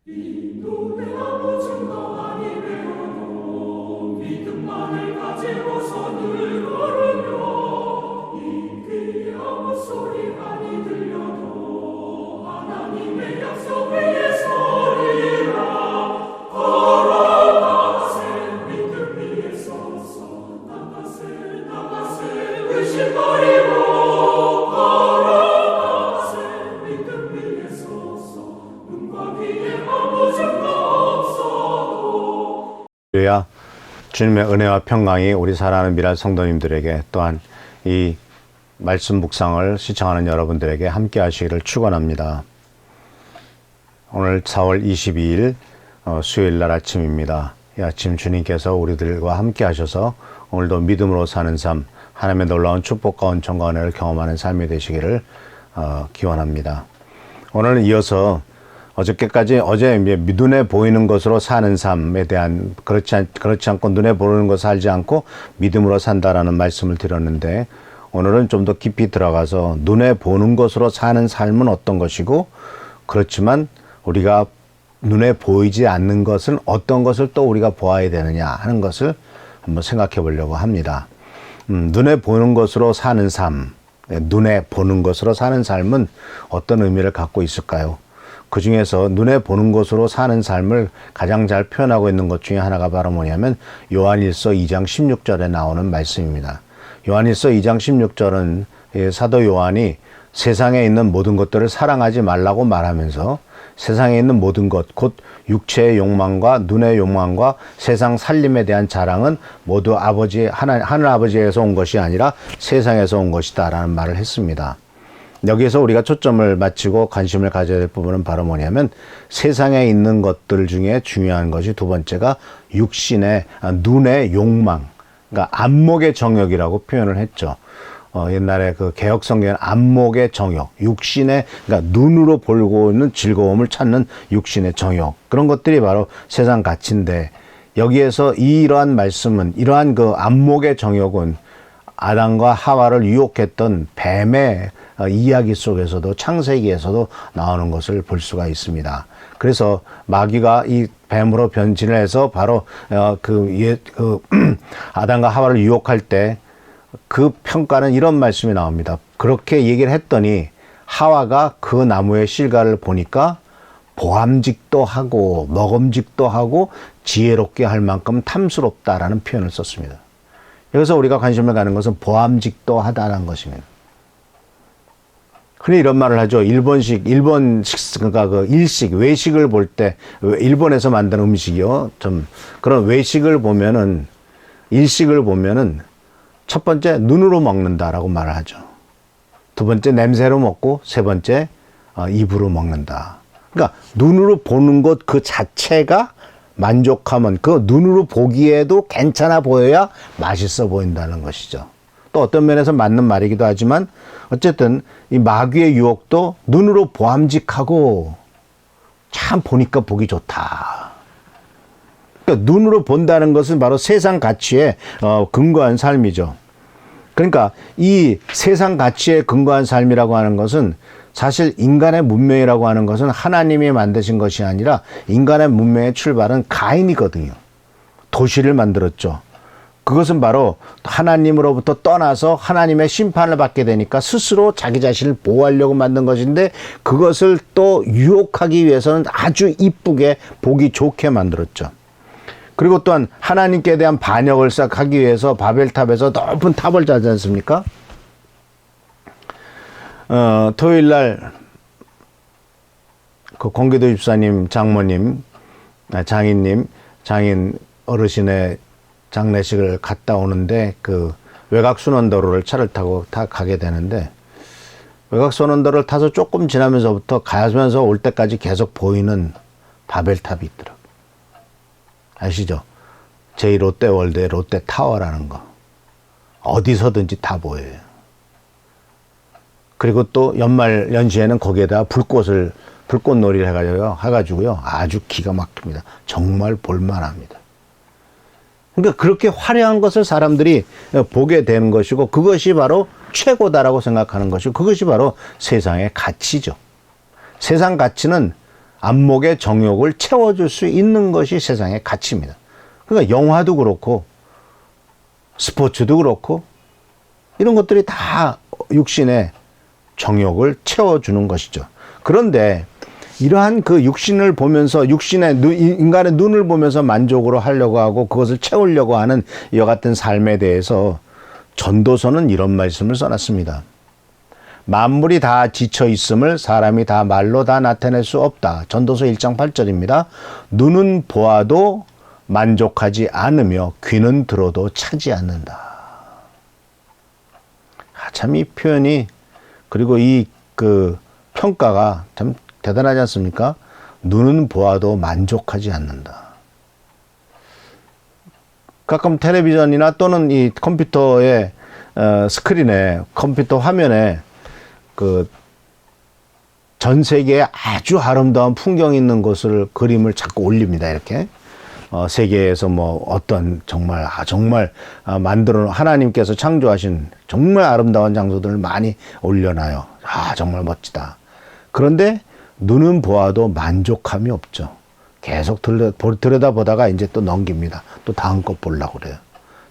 눈에 아무 증거 아니 되어도 믿음만을 가지고서 늘 걸으며 이 귀에 아무 소리 아니 들려도 하나님의 약속 위에 서리라. 걸어가세 믿음 위에 서서 나가세 의심 버리고 걸어가세 믿음 위에 서서 눈과 귀에 아무 증거 없어도. 할렐루야. 주님의 은혜와 평강이 우리 사랑하는 미랄 성도님들에게, 또한 이 말씀 묵상을 시청하는 여러분들에게 함께 하시기를 축원합니다. 오늘 4월 22일 수요일 날 아침입니다. 이 아침 주님께서 우리들과 함께 하셔서 오늘도 믿음으로 사는 삶, 하나님의 놀라운 축복과 은총과 은혜를 경험하는 삶이 되시기를 기원합니다. 오늘은 이어서 어저께까지 어제 눈에 보이는 것으로 사는 삶에 대한, 그렇지 않고 눈에 보이는 것 살지 않고 믿음으로 산다라는 말씀을 드렸는데, 오늘은 좀 더 깊이 들어가서 눈에 보는 것으로 사는 삶은 어떤 것이고, 그렇지만 우리가 눈에 보이지 않는 것은 어떤 것을 또 우리가 보아야 되느냐 하는 것을 한번 생각해 보려고 합니다. 눈에 보는 것으로 사는 삶, 눈에 보는 것으로 사는 삶은 어떤 의미를 갖고 있을까요? 그 중에서 눈에 보는 것으로 사는 삶을 가장 잘 표현하고 있는 것 중에 하나가 바로 뭐냐면 요한일서 2장 16절에 나오는 말씀입니다. 요한일서 2장 16절은 사도 요한이 세상에 있는 모든 것들을 사랑하지 말라고 말하면서 세상에 있는 모든 것, 곧 육체의 욕망과 눈의 욕망과 세상 살림에 대한 자랑은 모두 하늘 아버지에서 온 것이 아니라 세상에서 온 것이다 라는 말을 했습니다. 여기에서 우리가 초점을 맞추고 관심을 가져야 될 부분은 바로 뭐냐면, 세상에 있는 것들 중에 중요한 것이 두 번째가 육신의, 눈의 욕망, 그러니까 안목의 정욕이라고 표현을 했죠. 옛날에 그 개혁 성경은 안목의 정욕, 육신의, 그러니까 눈으로 보고 있는 즐거움을 찾는 육신의 정욕, 그런 것들이 바로 세상 가치인데, 여기에서 이러한 말씀은, 이러한 그 안목의 정욕은 아담과 하와를 유혹했던 뱀의 이야기 속에서도, 창세기에서도 나오는 것을 볼 수가 있습니다. 그래서 마귀가 이 뱀으로 변신을 해서 바로 아담과 하와를 유혹할 때 그 평가는 이런 말씀이 나옵니다. 그렇게 얘기를 했더니 하와가 그 나무의 실과를 보니까 보암직도 하고 먹음직도 하고 지혜롭게 할 만큼 탐스럽다라는 표현을 썼습니다. 여기서 우리가 관심을 가는 것은 보암직도 하다는 것입니다. 흔히 이런 말을 하죠. 그러니까 그 일식, 외식을 볼 때, 일본에서 만든 음식이요. 좀 그런 외식을 보면은, 일식을 보면은 첫 번째 눈으로 먹는다라고 말을 하죠. 두 번째 냄새로 먹고, 세 번째 입으로 먹는다. 그러니까 눈으로 보는 것 그 자체가 만족하면, 그 눈으로 보기에도 괜찮아 보여야 맛있어 보인다는 것이죠. 또 어떤 면에서 맞는 말이기도 하지만, 어쨌든 이 마귀의 유혹도 눈으로 보암직하고 참 보니까 보기 좋다. 그러니까 눈으로 본다는 것은 바로 세상 가치에 근거한 삶이죠. 그러니까 이 세상 가치에 근거한 삶이라고 하는 것은, 사실 인간의 문명이라고 하는 것은 하나님이 만드신 것이 아니라 인간의 문명의 출발은 가인이거든요. 도시를 만들었죠. 그것은 바로 하나님으로부터 떠나서 하나님의 심판을 받게 되니까 스스로 자기 자신을 보호하려고 만든 것인데, 그것을 또 유혹하기 위해서는 아주 이쁘게 보기 좋게 만들었죠. 그리고 또한 하나님께 대한 반역을 시작하기 위해서 바벨탑에서 높은 탑을 짜지 않습니까? 토요일 날 그 공기도 집사님, 장모님, 장인 어르신의 장례식을 갔다 오는데, 그 외곽순환도로를 차를 타고 가게 되는데, 외곽순환도로를 타서 조금 지나면서부터 가면서 올 때까지 계속 보이는 바벨탑이 있더라고요. 아시죠? 제2롯데월드의 롯데타워라는 거. 어디서든지 다 보여요. 그리고 또 연시에는 거기에다가 불꽃놀이를 해가지고요. 아주 기가 막힙니다. 정말 볼만합니다. 그러니까 그렇게 화려한 것을 사람들이 보게 되는 것이고, 그것이 바로 최고다라고 생각하는 것이고, 그것이 바로 세상의 가치죠. 세상 가치는 안목의 정욕을 채워줄 수 있는 것이 세상의 가치입니다. 그러니까 영화도 그렇고 스포츠도 그렇고 이런 것들이 다 육신의 정욕을 채워주는 것이죠. 그런데 이러한 그 육신을 보면서 인간의 눈을 보면서 만족으로 하려고 하고 그것을 채우려고 하는 이와 같은 삶에 대해서 전도서는 이런 말씀을 써놨습니다. 만물이 다 지쳐 있음을 사람이 다 말로 다 나타낼 수 없다. 전도서 1장 8절입니다. 눈은 보아도 만족하지 않으며 귀는 들어도 차지 않는다. 참 이 표현이 그리고 이 그 평가가 참 대단하지 않습니까? 눈은 보아도 만족하지 않는다. 가끔 텔레비전이나 또는 이 컴퓨터의 스크린에 컴퓨터 화면에 그 전 세계에 아주 아름다운 풍경 있는 곳을 그림을 자꾸 올립니다. 이렇게 세계에서 뭐 어떤 정말 만들어 하나님께서 창조하신 정말 아름다운 장소들을 많이 올려놔요. 정말 멋지다. 그런데 눈은 보아도 만족함이 없죠. 계속 들여다보다가 이제 또 넘깁니다. 또 다음 것 보려고 그래요.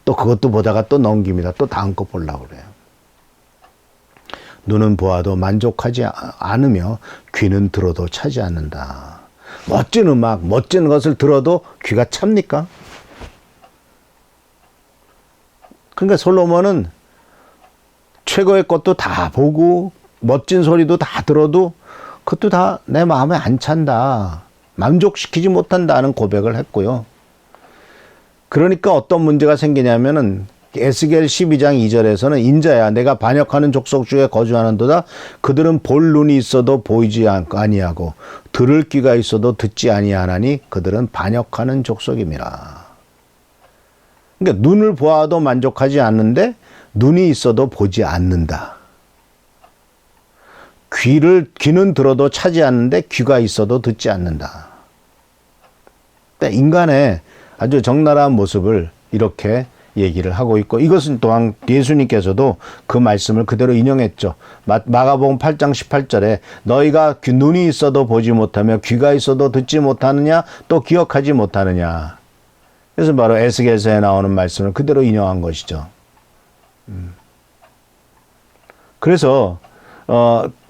또 그것도 보다가 또 넘깁니다. 또 다음 것 보려고 그래요. 눈은 보아도 만족하지 않으며 귀는 들어도 차지 않는다. 멋진 음악, 멋진 것을 들어도 귀가 찹니까? 그러니까 솔로몬은 최고의 것도 다 보고 멋진 소리도 다 들어도 그것도 다 내 마음에 안 찬다. 만족시키지 못한다는 고백을 했고요. 그러니까 어떤 문제가 생기냐면은 에스겔 12장 2절에서는 인자야 내가 반역하는 족속 중에 거주하는도다. 그들은 볼 눈이 있어도 보이지 아니하고 들을 귀가 있어도 듣지 아니하나니 그들은 반역하는 족속임이라. 그러니까 눈을 보아도 만족하지 않는데 눈이 있어도 보지 않는다. 귀는 들어도 차지 않는데 귀가 있어도 듣지 않는다. 그러니까 인간의 아주 적나라한 모습을 이렇게 얘기를 하고 있고 이것은 또한 예수님께서도 그 말씀을 그대로 인용했죠. 마가복음 8장 18절에 너희가 눈이 있어도 보지 못하며 귀가 있어도 듣지 못하느냐 또 기억하지 못하느냐. 그래서 바로 에스겔서에 나오는 말씀을 그대로 인용한 것이죠. 그래서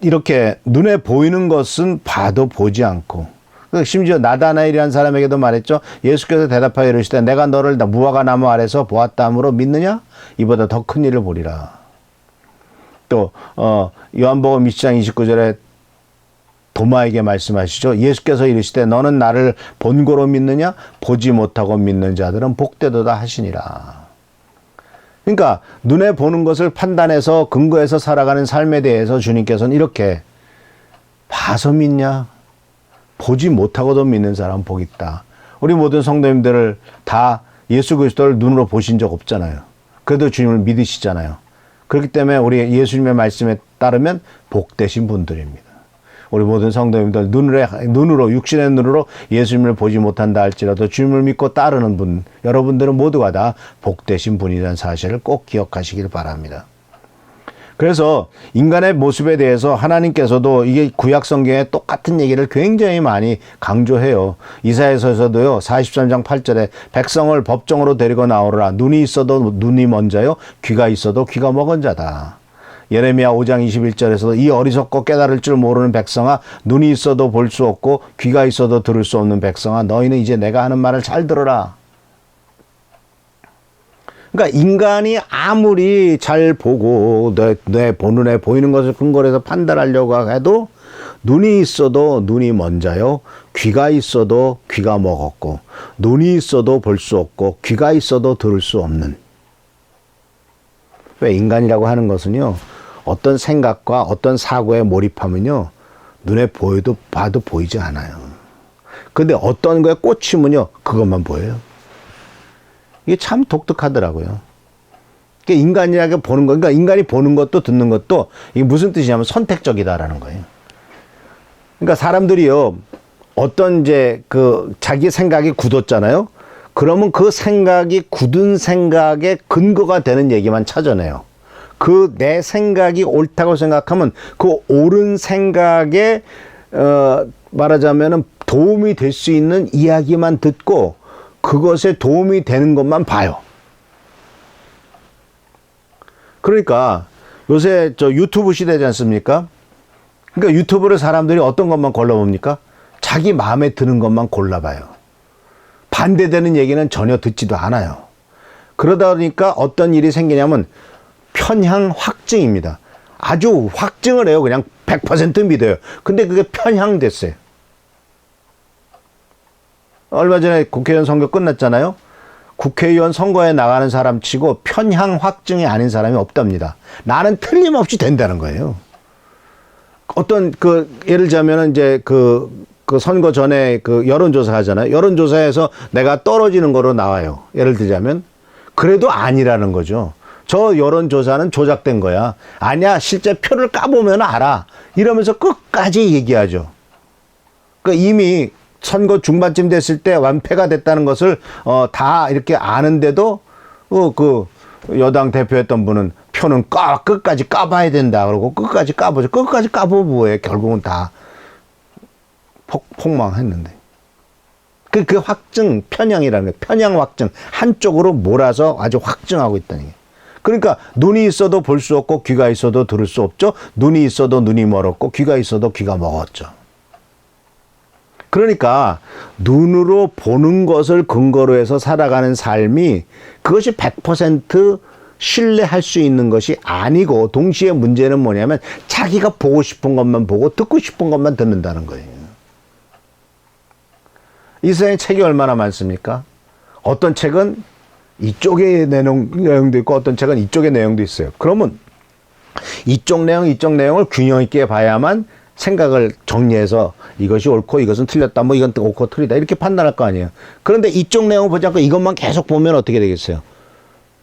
이렇게 눈에 보이는 것은 봐도 보지 않고 심지어 나다나엘이라는 사람에게도 말했죠. 예수께서 대답하여 이르시되 내가 너를 무화과 나무 아래서 보았다 함으로 믿느냐? 이보다 더 큰 일을 보리라. 또 요한복음 20장 29절에 도마에게 말씀하시죠. 예수께서 이르시되 너는 나를 본고로 믿느냐? 보지 못하고 믿는 자들은 복되도다 하시니라. 그러니까 눈에 보는 것을 판단해서 근거해서 살아가는 삶에 대해서 주님께서는 이렇게 봐서 믿냐? 보지 못하고도 믿는 사람은 복 있다. 우리 모든 성도님들을 다 예수 그리스도를 눈으로 보신 적 없잖아요. 그래도 주님을 믿으시잖아요. 그렇기 때문에 우리 예수님의 말씀에 따르면 복되신 분들입니다. 우리 모든 성도님들 눈으로 육신의 눈으로 예수님을 보지 못한다 할지라도 주님을 믿고 따르는 분 여러분들은 모두가 다 복되신 분이라는 사실을 꼭 기억하시길 바랍니다. 그래서 인간의 모습에 대해서 하나님께서도 이게 구약 성경에 똑같은 얘기를 굉장히 많이 강조해요. 이사야서에서도요. 43장 8절에 백성을 법정으로 데리고 나오라. 눈이 있어도 눈이 먼 자요. 귀가 있어도 귀가 먹은 자다. 예레미야 5장 21절에서도 이 어리석고 깨달을 줄 모르는 백성아 눈이 있어도 볼 수 없고 귀가 있어도 들을 수 없는 백성아 너희는 이제 내가 하는 말을 잘 들어라. 그러니까 인간이 아무리 잘 보고 내 눈에 보이는 것을 근거로 해서 판단하려고 해도 눈이 있어도 눈이 먼 자요. 귀가 있어도 귀가 먹었고 눈이 있어도 볼 수 없고 귀가 있어도 들을 수 없는. 왜 인간이라고 하는 것은요. 어떤 생각과 어떤 사고에 몰입하면요. 눈에 봐도 보이지 않아요. 근데 어떤 거에 꽂히면요. 그것만 보여요. 이게 참 독특하더라고요. 인간이라고 보는 거, 그러니까 인간이 보는 것도 듣는 것도 이게 무슨 뜻이냐면 선택적이다라는 거예요. 그러니까 사람들이요, 어떤 자기 생각이 굳었잖아요. 그러면 그 생각이 굳은 생각의 근거가 되는 얘기만 찾아내요. 내 생각이 옳다고 생각하면 그 옳은 생각에 말하자면은 도움이 될 수 있는 이야기만 듣고 그것에 도움이 되는 것만 봐요. 그러니까 요새 저 유튜브 시대지 않습니까? 그러니까 유튜브를 사람들이 어떤 것만 골라봅니까? 자기 마음에 드는 것만 골라봐요. 반대되는 얘기는 전혀 듣지도 않아요. 그러다 보니까 어떤 일이 생기냐면 편향 확증입니다. 아주 확증을 해요. 그냥 100% 믿어요. 근데 그게 편향됐어요. 얼마 전에 국회의원 선거 끝났잖아요. 국회의원 선거에 나가는 사람 치고 편향 확증이 아닌 사람이 없답니다. 나는 틀림없이 된다는 거예요. 어떤 예를 들자면은 이제 그 선거 전에 여론조사 하잖아요. 여론조사에서 내가 떨어지는 거로 나와요. 예를 들자면 그래도 아니라는 거죠. 저 여론조사는 조작된 거야. 아니야, 실제 표를 까보면 알아. 이러면서 끝까지 얘기하죠. 이미 선거 중반쯤 됐을 때 완패가 됐다는 것을 다 이렇게 아는데도 여당 대표였던 분은 표는 끝까지 까봐야 된다 그러고 끝까지 까보죠. 끝까지 까보고 뭐해. 결국은 다 폭망했는데. 그 확증, 편향이라는 거예요. 편향 확증. 한쪽으로 몰아서 아주 확증하고 있다는 게. 그러니까 눈이 있어도 볼 수 없고 귀가 있어도 들을 수 없죠. 눈이 있어도 눈이 멀었고 귀가 있어도 귀가 먹었죠. 그러니까 눈으로 보는 것을 근거로 해서 살아가는 삶이 그것이 100% 신뢰할 수 있는 것이 아니고 동시에 문제는 뭐냐면 자기가 보고 싶은 것만 보고 듣고 싶은 것만 듣는다는 거예요. 이 세상에 책이 얼마나 많습니까? 어떤 책은 이쪽의 내용도 있고 어떤 책은 이쪽의 내용도 있어요. 그러면 이쪽 내용을 균형 있게 봐야만 생각을 정리해서 이것이 옳고 이것은 틀렸다, 뭐 이건 옳고 틀리다 이렇게 판단할 거 아니에요. 그런데 이쪽 내용을 보지 않고 이것만 계속 보면 어떻게 되겠어요?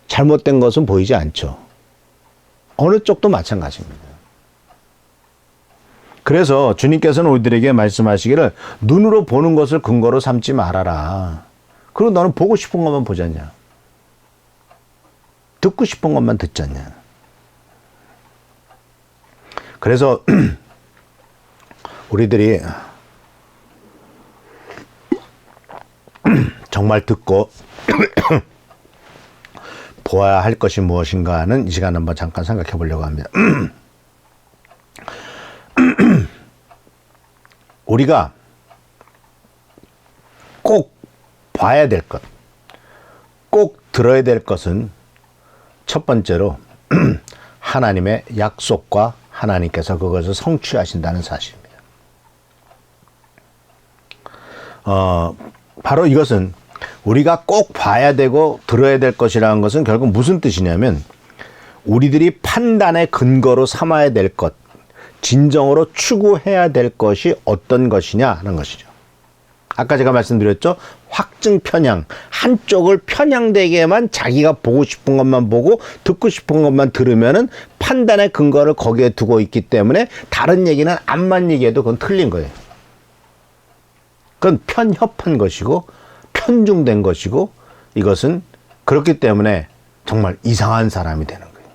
잘못된 것은 보이지 않죠. 어느 쪽도 마찬가지입니다. 그래서 주님께서는 우리들에게 말씀하시기를 눈으로 보는 것을 근거로 삼지 말아라. 그리고 너는 보고 싶은 것만 보지 않냐. 듣고 싶은 것만 듣지 않냐. 그래서 우리들이 정말 듣고 보아야 할 것이 무엇인가는 이 시간 한번 잠깐 생각해 보려고 합니다. 우리가 꼭 봐야 될 것, 꼭 들어야 될 것은 첫 번째로 하나님의 약속과 하나님께서 그것을 성취하신다는 사실입니다. 바로 이것은 우리가 꼭 봐야 되고 들어야 될 것이라는 것은 결국 무슨 뜻이냐면 우리들이 판단의 근거로 삼아야 될 것, 진정으로 추구해야 될 것이 어떤 것이냐 하는 것이죠. 아까 제가 말씀드렸죠. 확증 편향. 한쪽을 편향되게만 자기가 보고 싶은 것만 보고 듣고 싶은 것만 들으면은 판단의 근거를 거기에 두고 있기 때문에 다른 얘기는 암만 얘기해도 그건 틀린 거예요. 그건 편협한 것이고 편중된 것이고 이것은 그렇기 때문에 정말 이상한 사람이 되는 거예요.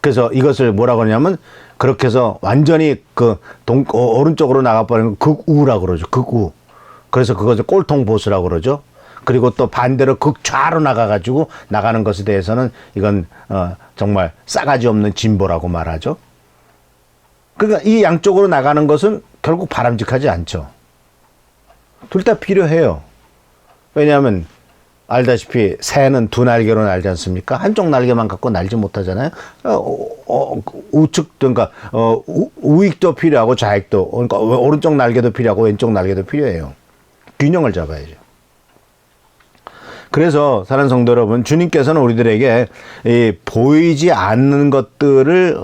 그래서 이것을 뭐라고 하냐면 그렇게 해서 완전히 오른쪽으로 나가버리는 극우라고 그러죠. 극우. 그래서 그것을 꼴통보수라고 그러죠. 그리고 또 반대로 극좌로 나가가지고 나가는 것에 대해서는 이건 정말 싸가지 없는 진보라고 말하죠. 그러니까 이 양쪽으로 나가는 것은 결국 바람직하지 않죠. 둘 다 필요해요. 왜냐하면 알다시피 새는 두 날개로 날지 않습니까? 한쪽 날개만 갖고 날지 못하잖아요. 우측, 그러니까 우익도 필요하고 좌익도, 그러니까 오른쪽 날개도 필요하고 왼쪽 날개도 필요해요. 균형을 잡아야죠. 그래서 사랑하는 성도 여러분, 주님께서는 우리들에게 이 보이지 않는 것들을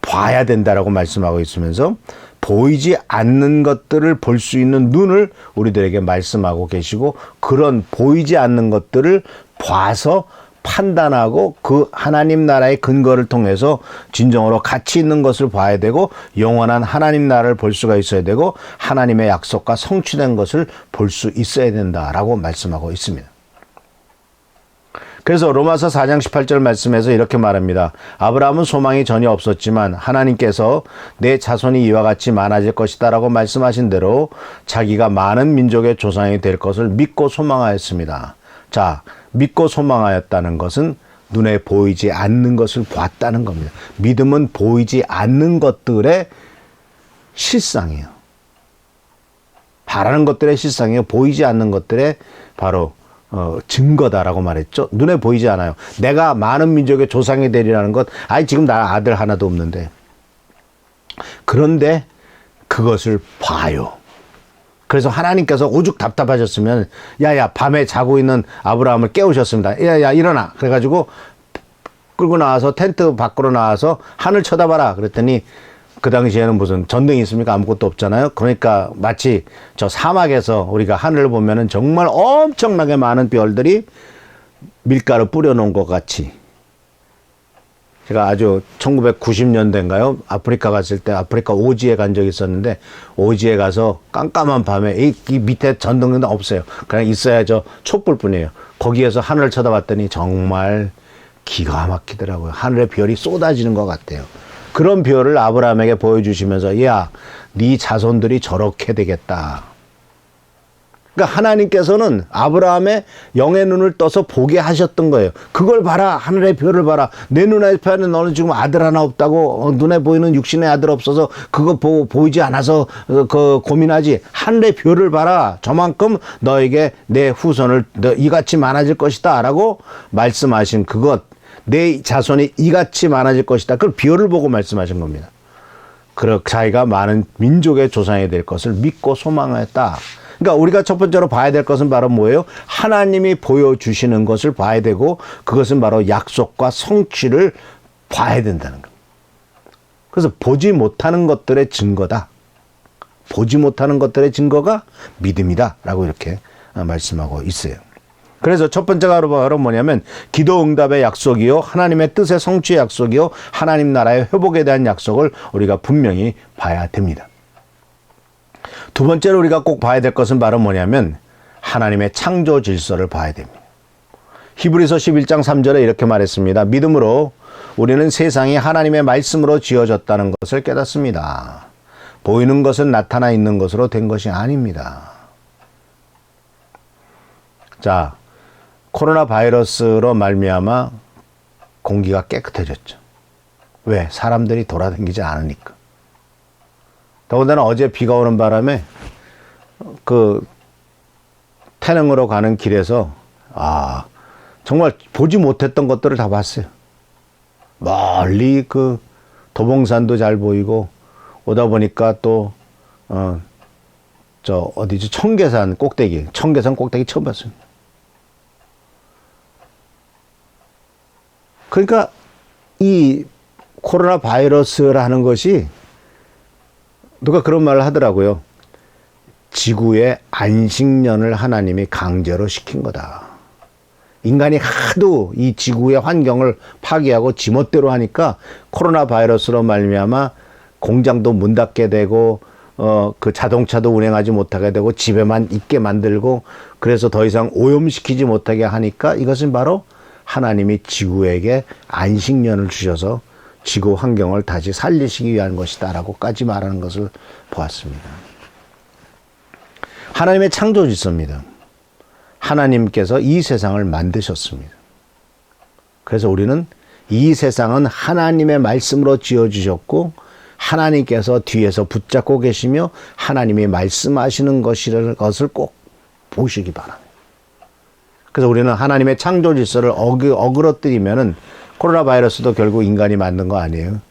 봐야 된다라고 말씀하고 있으면서 보이지 않는 것들을 볼 수 있는 눈을 우리들에게 말씀하고 계시고 그런 보이지 않는 것들을 봐서 판단하고 그 하나님 나라의 근거를 통해서 진정으로 가치 있는 것을 봐야 되고 영원한 하나님 나라를 볼 수가 있어야 되고 하나님의 약속과 성취된 것을 볼 수 있어야 된다라고 말씀하고 있습니다. 그래서 로마서 4장 18절 말씀에서 이렇게 말합니다. 아브라함은 소망이 전혀 없었지만 하나님께서 내 자손이 이와 같이 많아질 것이다 라고 말씀하신 대로 자기가 많은 민족의 조상이 될 것을 믿고 소망하였습니다. 자, 믿고 소망하였다는 것은 눈에 보이지 않는 것을 봤다는 겁니다. 믿음은 보이지 않는 것들의 실상이에요. 바라는 것들의 실상이에요. 보이지 않는 것들의 바로 증거다라고 말했죠. 눈에 보이지 않아요. 내가 많은 민족의 조상이 되리라는 것, 지금 나 아들 하나도 없는데. 그런데 그것을 봐요. 그래서 하나님께서 오죽 답답하셨으면, 야야, 밤에 자고 있는 아브라함을 깨우셨습니다. 야야, 일어나. 그래가지고 끌고 나와서 텐트 밖으로 나와서 하늘 쳐다봐라. 그랬더니 그 당시에는 무슨 전등이 있습니까? 아무것도 없잖아요. 그러니까 마치 저 사막에서 우리가 하늘을 보면은 정말 엄청나게 많은 별들이 밀가루 뿌려놓은 것 같이. 제가 아주 1990년대인가요? 아프리카 갔을 때 아프리카 오지에 간 적이 있었는데 오지에 가서 깜깜한 밤에 이 밑에 전등은 없어요. 그냥 있어야 저 촛불뿐이에요. 거기에서 하늘을 쳐다봤더니 정말 기가 막히더라고요. 하늘의 별이 쏟아지는 것 같아요. 그런 별을 아브라함에게 보여주시면서 야, 네 자손들이 저렇게 되겠다. 그러니까 하나님께서는 아브라함의 영의 눈을 떠서 보게 하셨던 거예요. 그걸 봐라. 하늘의 별을 봐라. 내 눈앞에는 너는 지금 아들 하나 없다고 눈에 보이는 육신의 아들 없어서 그거 보이지 않아서 고민하지. 하늘의 별을 봐라. 저만큼 너에게 내 후손을 이같이 많아질 것이다 라고 말씀하신 그것. 내 자손이 이같이 많아질 것이다. 그걸 별을 보고 말씀하신 겁니다. 자기가 많은 민족의 조상이 될 것을 믿고 소망했다. 그러니까 우리가 첫 번째로 봐야 될 것은 바로 뭐예요? 하나님이 보여주시는 것을 봐야 되고 그것은 바로 약속과 성취를 봐야 된다는 겁니다. 그래서 보지 못하는 것들의 증거다. 보지 못하는 것들의 증거가 믿음이다 라고 이렇게 말씀하고 있어요. 그래서 첫 번째가 바로 뭐냐면 기도 응답의 약속이요, 하나님의 뜻의 성취의 약속이요, 하나님 나라의 회복에 대한 약속을 우리가 분명히 봐야 됩니다. 두 번째로 우리가 꼭 봐야 될 것은 바로 뭐냐면 하나님의 창조 질서를 봐야 됩니다. 히브리서 11장 3절에 이렇게 말했습니다. 믿음으로 우리는 세상이 하나님의 말씀으로 지어졌다는 것을 깨닫습니다. 보이는 것은 나타나 있는 것으로 된 것이 아닙니다. 자, 코로나 바이러스로 말미암아 공기가 깨끗해졌죠. 왜? 사람들이 돌아다니지 않으니까. 더군다나 어제 비가 오는 바람에 그 태릉으로 가는 길에서 정말 보지 못했던 것들을 다 봤어요. 멀리 그 도봉산도 잘 보이고 오다 보니까 또 청계산 꼭대기 처음 봤어요. 그러니까 이 코로나 바이러스라는 것이 누가 그런 말을 하더라고요. 지구의 안식년을 하나님이 강제로 시킨 거다. 인간이 하도 이 지구의 환경을 파괴하고 지멋대로 하니까 코로나 바이러스로 말미암아 공장도 문 닫게 되고 그 자동차도 운행하지 못하게 되고 집에만 있게 만들고 그래서 더 이상 오염시키지 못하게 하니까 이것은 바로 하나님이 지구에게 안식년을 주셔서 지구 환경을 다시 살리시기 위한 것이다 라고까지 말하는 것을 보았습니다. 하나님의 창조 질서입니다. 하나님께서 이 세상을 만드셨습니다. 그래서 우리는 이 세상은 하나님의 말씀으로 지어주셨고 하나님께서 뒤에서 붙잡고 계시며 하나님이 말씀하시는 것을 꼭 보시기 바랍니다. 그래서 우리는 하나님의 창조 질서를 어그러뜨리면은 코로나 바이러스도 결국 인간이 만든 거 아니에요.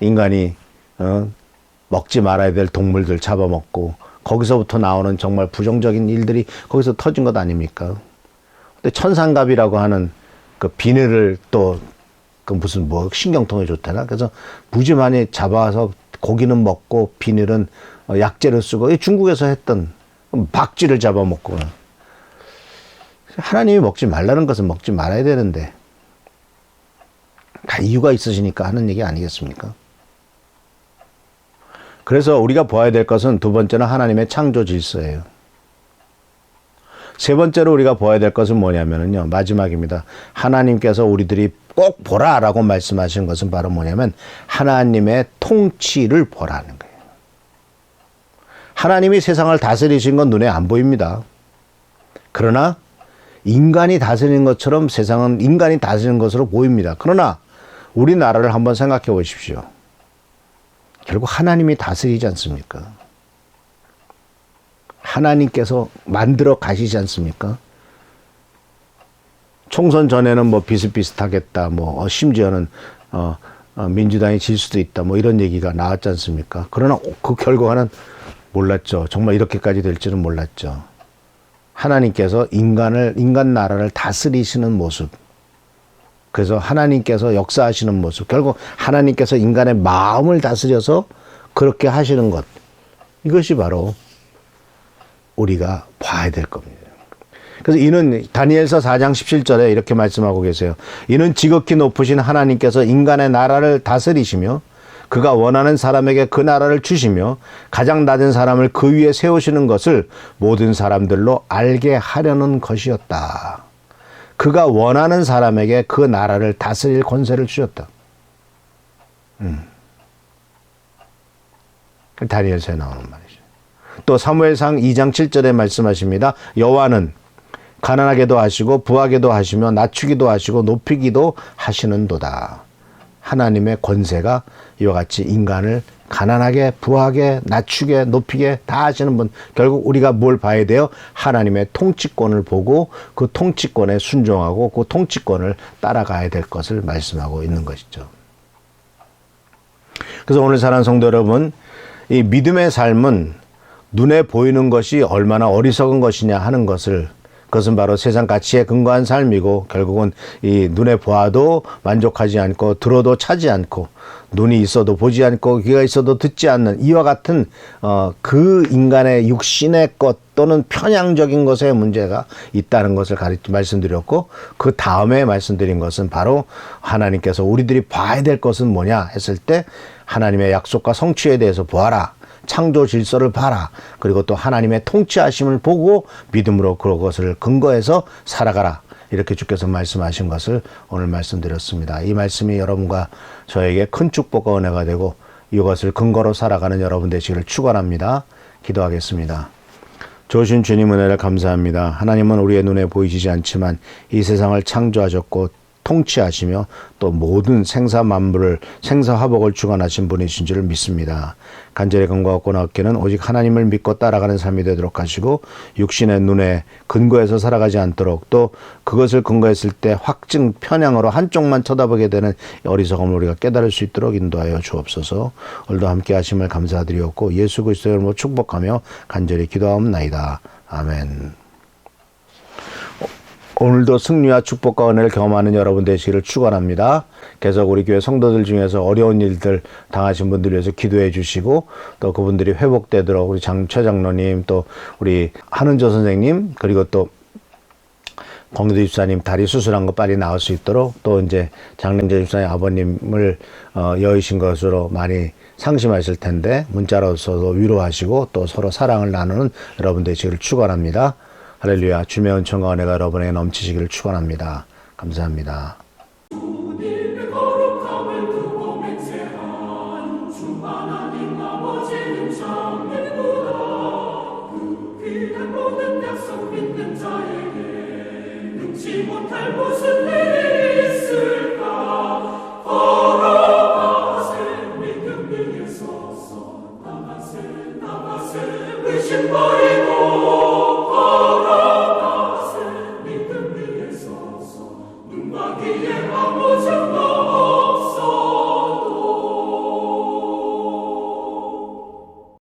인간이 먹지 말아야 될 동물들 잡아먹고 거기서부터 나오는 정말 부정적인 일들이 거기서 터진 것 아닙니까? 근데 천상갑이라고 하는 그 비늘을 또 그 무슨 신경통에 좋다나 그래서 무지 많이 잡아서 고기는 먹고 비늘은 약재를 쓰고 중국에서 했던 박쥐를 잡아먹고 하나님이 먹지 말라는 것은 먹지 말아야 되는데 다 이유가 있으시니까 하는 얘기 아니겠습니까? 그래서 우리가 보아야 될 것은 두 번째는 하나님의 창조 질서예요. 세 번째로 우리가 보아야 될 것은 뭐냐면요. 마지막입니다. 하나님께서 우리들이 꼭 보라라고 말씀하신 것은 바로 뭐냐면 하나님의 통치를 보라는 거예요. 하나님이 세상을 다스리신 건 눈에 안 보입니다. 그러나 인간이 다스리는 것처럼 세상은 인간이 다스리는 것으로 보입니다. 그러나 우리나라를 한번 생각해 보십시오. 결국 하나님이 다스리지 않습니까? 하나님께서 만들어 가시지 않습니까? 총선 전에는 뭐 비슷비슷하겠다, 뭐 심지어는 민주당이 질 수도 있다, 뭐 이런 얘기가 나왔지 않습니까? 그러나 그 결과는 몰랐죠. 정말 이렇게까지 될지는 몰랐죠. 하나님께서 인간 나라를 다스리시는 모습. 그래서 하나님께서 역사하시는 모습. 결국 하나님께서 인간의 마음을 다스려서 그렇게 하시는 것. 이것이 바로 우리가 봐야 될 겁니다. 그래서 이는 다니엘서 4장 17절에 이렇게 말씀하고 계세요. 이는 지극히 높으신 하나님께서 인간의 나라를 다스리시며 그가 원하는 사람에게 그 나라를 주시며 가장 낮은 사람을 그 위에 세우시는 것을 모든 사람들로 알게 하려는 것이었다. 그가 원하는 사람에게 그 나라를 다스릴 권세를 주셨다. 다니엘서에 나오는 말이죠. 또 사무엘상 2장 7절에 말씀하십니다. 여호와는 가난하게도 하시고 부하게도 하시며 낮추기도 하시고 높이기도 하시는도다. 하나님의 권세가 이와 같이 인간을 가난하게 부하게 낮추게 높이게 다 하시는 분. 결국 우리가 뭘 봐야 돼요? 하나님의 통치권을 보고 그 통치권에 순종하고 그 통치권을 따라가야 될 것을 말씀하고 있는 것이죠. 그래서 오늘 사랑하는 성도 여러분, 이 믿음의 삶은 눈에 보이는 것이 얼마나 어리석은 것이냐 하는 것을, 그것은 바로 세상 가치에 근거한 삶이고 결국은 이 눈에 보아도 만족하지 않고 들어도 차지 않고 눈이 있어도 보지 않고 귀가 있어도 듣지 않는 이와 같은 그 인간의 육신의 것 또는 편향적인 것에 문제가 있다는 것을 말씀드렸고, 그 다음에 말씀드린 것은 바로 하나님께서 우리들이 봐야 될 것은 뭐냐 했을 때 하나님의 약속과 성취에 대해서 보아라. 창조 질서를 봐라. 그리고 또 하나님의 통치하심을 보고 믿음으로 그것을 근거해서 살아가라. 이렇게 주께서 말씀하신 것을 오늘 말씀드렸습니다. 이 말씀이 여러분과 저에게 큰 축복과 은혜가 되고 이것을 근거로 살아가는 여러분 되시기를 축원합니다. 기도하겠습니다. 좋으신 주님 은혜를 감사합니다. 하나님은 우리의 눈에 보이시지 않지만 이 세상을 창조하셨고 통치하시며 또 모든 생사만물을 생사화복을 주관하신 분이신 줄을 믿습니다. 간절히 간구하고 나옵기는 오직 하나님을 믿고 따라가는 삶이 되도록 하시고 육신의 눈에 근거해서 살아가지 않도록 또 그것을 근거했을 때 확증 편향으로 한쪽만 쳐다보게 되는 어리석음을 우리가 깨달을 수 있도록 인도하여 주옵소서. 오늘도 함께 하심을 감사드리옵고 예수 그리스도의 이름으로 축복하며 간절히 기도하옵나이다. 아멘. 오늘도 승리와 축복과 은혜를 경험하는 여러분 되시기를 축원합니다. 계속 우리 교회 성도들 중에서 어려운 일들 당하신 분들 위해서 기도해 주시고 또 그분들이 회복되도록 우리 최 장로님 또 우리 한은조 선생님 그리고 또 권기도 집사님 다리 수술한 거 빨리 나을 수 있도록 또 이제 장len재 집사님 아버님을 여의신 것으로 많이 상심하실 텐데 문자로서도 위로하시고 또 서로 사랑을 나누는 여러분 되시기를 축원합니다. 할렐루야. 주의 은총과 은혜가 여러분에게 넘치시기를 축원합니다. 감사합니다.